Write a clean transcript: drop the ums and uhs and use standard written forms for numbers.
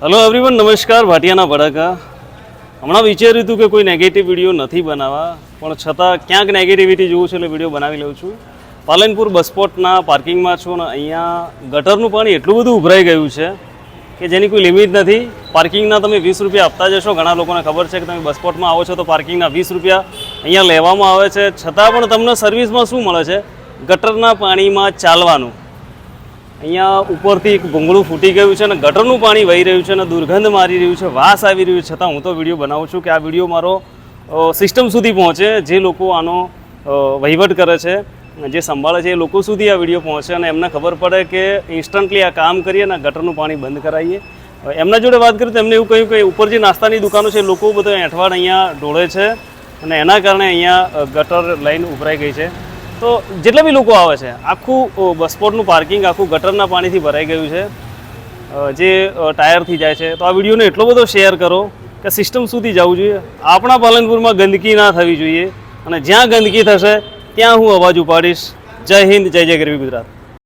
Hello everyone, નમસ્કાર. ભાટિયાના ભડાકા. હમણાં વિચાર્યું હતું કે કોઈ નેગેટિવ વિડીયો નથી બનાવવા, પણ છતાં ક્યાંક નેગેટિવિટી જોવું છે એટલે વિડીયો બનાવી લઉં છું. પાલનપુર બસ સ્પોટના પાર્કિંગમાં છું અને અહીંયા ગટરનું પાણી એટલું બધું ઉભરાઈ ગયું છે કે જેની કોઈ લિમિટ નથી. પાર્કિંગના તમે 20 રૂપિયા આપતા જશો. ઘણા લોકોને ખબર છે કે તમે બસ સ્પોટમાં આવો છો તો પાર્કિંગના 20 રૂપિયા અહીંયા લેવામાં આવે છે, છતાં પણ તમને સર્વિસમાં શું મળે છે? ગટરના પાણીમાં ચાલવાનું. અહીંયા ઉપરથી એક ભૂંગળું ફૂટી ગયું છે અને ગટરનું પાણી વહી રહ્યું છે અને દુર્ગંધ મારી રહ્યું છે, વાસ આવી રહ્યું છે. છતાં હું તો વિડીયો બનાવું છું કે આ વિડીયો મારો સિસ્ટમ સુધી પહોંચે. જે લોકો આનો વહીવટ કરે છે, જે સંભાળે છે, એ લોકો સુધી આ વિડીયો પહોંચે અને એમને ખબર પડે કે ઇન્સ્ટન્ટલી આ કામ કરીએ અને ગટરનું પાણી બંધ કરાવીએ. એમના જોડે વાત કરીએ તો એમને એવું કહ્યું કે ઉપર જે નાસ્તાની દુકાનો છે, લોકો બધો એંઠવાડ અહીંયા ઢોળે છે અને એના કારણે અહીંયા ગટર લાઈન ઉભરાઈ ગઈ છે. તો જેટલા બી લોકો આવે છે, આખું બસ સ્પોટનું પાર્કિંગ આખું ગટરના પાણીથી ભરાઈ ગયું છે, જે ટાયરથી જાય છે. તો આ વિડીયોને એટલો બધો શેર કરો કે સિસ્ટમ સુધી જવું જોઈએ. આપણા પાલનપુરમાં ગંદકી ના થવી જોઈએ અને જ્યાં ગંદકી થશે ત્યાં હું અવાજ ઉપાડીશ. જય હિન્દ, જય જય ગરવી ગુજરાત.